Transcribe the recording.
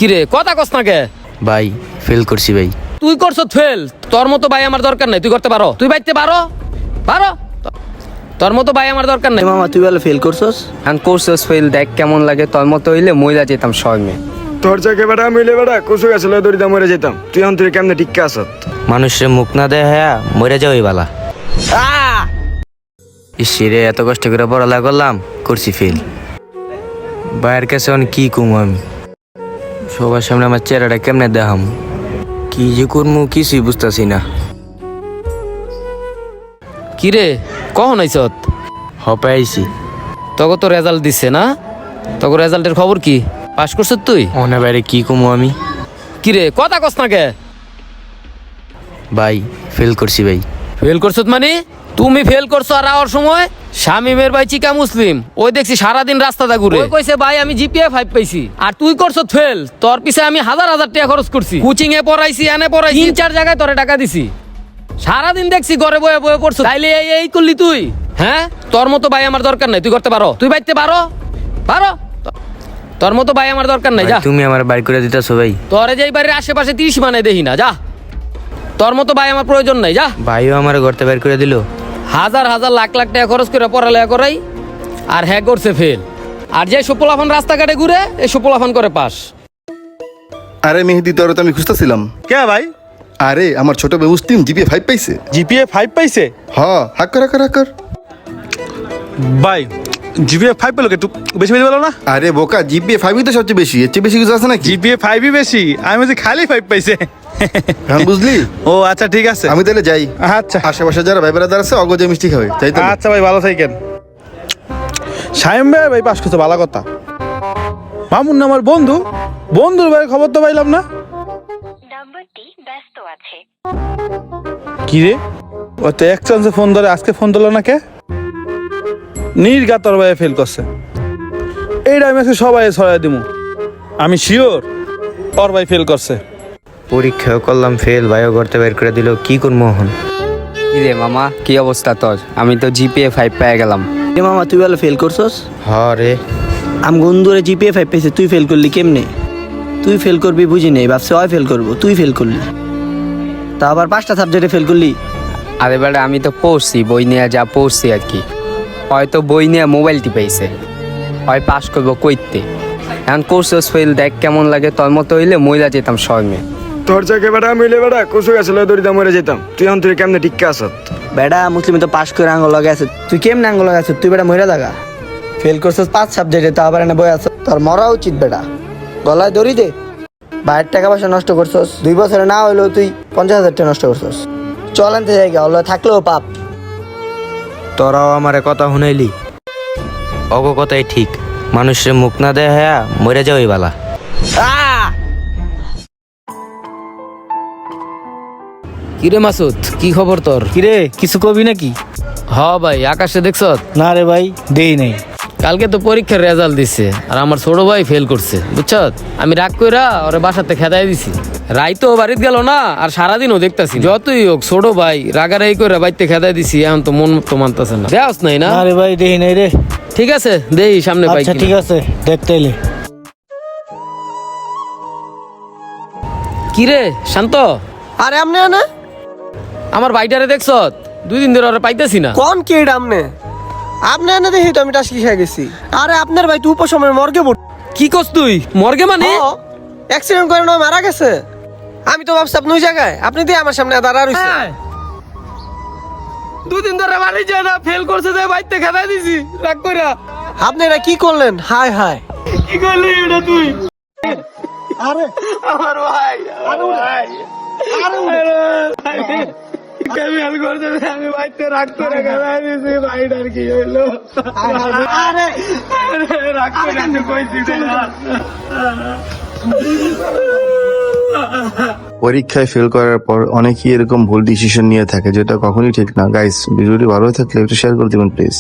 কিরে কথা কস না কে? ভাই ফেল করছি ভাই। তুই করছ ফেল, তোর মতো ভাই আমার দরকার নাই। তুই করতে পারো, তুই বাইতে পারো পারো তোর মতো ভাই আমার দরকার নাই। মামা তুই বলে ফেল করছস? এখন কোর্সেস ফেল দেখ কেমন লাগে, তোর মতো হইলে মইলা যেতাম সঙ্গে। তোর চাকে বেটা মিলে বেটা কুসু গেছিল দড়িতে মরে যেতাম। তুই এখন তুই কেমনে টিক্কা আসত? মানুষের মুখ না দেখা মরে যাওয়াই বালা। ইসিরে এত কষ্ট করে পড়ালেখা করলাম, করছি ফেল। ভাইয়ের কাছে অনেক কি কমু আমি, সবার সামনে আমার চেহারাটা কেমনে দেখাম, কি যে করবো কিছুই বুঝতেছি না। কিরে কখন আইছত? হপাইছি তোকে তো রেজাল্ট দিছে না? তোকে রেজাল্টের খবর কি? পাস করছিস তুই? অনে বাইরে কি কমু আমি। কিরে কথা কস না কে? ভাই ফেল করছি ভাই। ফেল করছত মানে? তুমি ফেল করছো আর আওয়ার সময় শামিমের ভাই চিকা মুসলিম ওই দেখছি সারাদিন রাস্তাটা ঘুরে ওই কইছে ভাই আমি জিপিএ 5 পাইছি, আর তুই করছত ফেল। তোর পিছে আমি হাজার হাজার টাকা খরচ করছি, কোচিং এ পড়াইছি, এনে পড়াইছি, 3-4 জায়গায় তোরে টাকা দিছি। সারাদিন দেখছি ঘরে বয়ে বয়ে পড়ছো, তাইলে এই করলি তুই? হ্যাঁ, তোর মতো ভাই আমার দরকার নাই। তুই করতে পারো, তুই বাইতে পারো পারো তোর মতো ভাই আমার দরকার নাই। যা, তুমি আমার বাড়ি করে দিতেছো ভাই। তোরে যেই বাড়ির আশেপাশে 30 মানে দেখি না। যা, তোর মতো ভাই আমার প্রয়োজন নাই। যা। ভাইও আমার ঘরতে বের করে দিল। হাজার হাজার লাখ লাখ টাকা খরচ করে পড়ালেখা করাই, আর হ্যাঁ করছে ফেল। আর যে সুপলাফান রাস্তাঘাটে ঘুরে এই সুপলাফান করে পাস। আরে মেহেদি, তোর তো আমি খুঁজতেছিলাম। কে ভাই? আরে আমার ছোট ভাই মুসলিম জিপিএ 5 পাইছে। জিপিএ 5 পাইছে? হাক কর। ভাই জিপিএ 5 পেলো একটু বেশি বেশি বলো না। আরে বোকা, জিপিএ 5ই তো সবচেয়ে বেশি, এর চেয়ে বেশি কিছু আছে নাকি? জিপিএ 5ই বেশি? আমি বলছি খালি 5 পাইছে। এখন বুঝলি? ও আচ্ছা ঠিক আছে, আমি তাহলে যাই। আচ্ছা আশেপাশে যারা ভাই বেড়াদার আছে অগজে মিষ্টি খাবে, তাই তো? আচ্ছা ভাই ভালো থাকেন। সাইম ভাই পাস করতে ভালো কথা। মামুন না আমার বন্ধু, বন্ধুর ভাই খবর তো পাইলাম না। নাম্বারটি ব্যস্ত আছে। কি রে, ও তো এক চান্সে ফোন ধরে, আজকে ফোন দিল না কে? নির্গাতর ভাই ফেল করছে। এইটা আমি আজকে সবাই ছড়াই দিমু, আমি শিওর ওর ভাই ফেল করছে। পরীক্ষাও করলাম ফেল, ভাইও ঘরতে বের করে দিল, কি করবো এখন? কিরে মামা কি অবস্থা তোর? আমি তো জিপিএ 5 পেয়ে গেলাম। এ মামা তুই বলে ফেল করছস? রে আমি বন্ধুরে জিপিএ 5 পেয়েছে, তুই ফেল করলি কেমনে? তুই ফেল করবি বুঝি নেই, ভাবছে ওই ফেল করবো, তুই ফেল করলি। তা আবার 5টা সাবজেক্টে ফেল করলি। আরে বেটা আমি তো পড়ছি, বই নিয়ে যা পড়ছি আর কি। হয়তো বই নিয়ে মোবাইল টিপাইছে, হয় পাস করবো কইতে। এখন কোর্সেস ফেল দেখ কেমন লাগে, তোর মতো হইলে মইলা যেতাম সঙ্গে। তোর চাকে বেটা মিলে বেটা কুসু গেছিল দড়িতে মরে যেতাম। তুই এখন তুই কেমনে টিক্কা আসত? বেটা মুসলিম তো পাস করে আঙ্গুল লগে আছে, তুই কেমনে আঙ্গুল লগে আছে? তুই বেটা মহিলা দাগা ফেল করছিস 5 সাবজেক্টে, তা আবার এনে বই আছে। তোর মরা উচিত বেটা, গলায় দড়ি দে। বাইরের টাকা পয়সা নষ্ট করছস, 2 বছরে না হইলেও তুই 50,000 টাকা নষ্ট করছস। চল আনতে জায়গা হলো থাকলেও পাপ। তোরাও আমারে কথা শুনাইলি, অগ কথাই ঠিক। মানুষের মুখ না দেখা মরে যাওয়াই বালা। কিরে মাসুদ, কি খবর তোর? কিরে কিছু কবি নাকি? হ ভাই, আকাশে দেখছ? না রে ভাই দেই নাই। কালকে তো পরীক্ষার রেজাল্ট দিছে, আর আমার ছোট ভাই ফেল করছে বুঝছ। আমি রাগ কইরা ওরে বাসাতে খেদাই দিছি। রাইতো বাড়িতে গেল না, আর সারাদিনও দেখতাছি। যতই হোক ছোট ভাই, রাগারাই কইরা বাড়িতে খেদাই দিছি। এখন তো মন তো মানতাছে না। দেওয়াস নাই না? না রে ভাই দেই নাই রে। ঠিক আছে, দেই সামনে পাই। আচ্ছা ঠিক আছে দেখতে এলে। কিরে শান্ত, আরে আমনে না আমার ভাইটারে দেখছ? 2 দিন ধরে ওরে পাইতাছি না। কোন কি এটা আমনে? আপনি এনে দেখি তো আমি টাস্কি খেয়ে গেছি। আরে আপনার ভাই তুই উপসময় মর্গে পড়। কি করছ তুই? মর্গে মানে? অ্যাক্সিডেন্ট করে না মারা গেছে। আমি তো ভাবছি আপনি ওই জায়গায়, আপনি দিয়ে আমার সামনে দাঁড়া রইছে। 2 দিন ধরে বাড়ি যায় না, ফেল করছে যে বাইতে খেদাই দিছি রাগ কইরা। আপনি এটা কি করলেন? হায় হায় কি করলি এটা তুই? আরে আমার ভাই, আরে ভাই, আরে কেমিক্যাল করতে আমি বাইতে রাগ করে খেদাই দিছি। ভাইটার কি হইলো? আরে রাগ করে আমি কইছি না। পরীক্ষায় ফেল করার পর অনেকেই এরকম ভুল ডিসিশন নিয়ে থাকে, যেটা কখনোই ঠিক না। গাইস, ভিডিওটি ভালো থাকলে একটু শেয়ার করে দিবেন প্লিজ।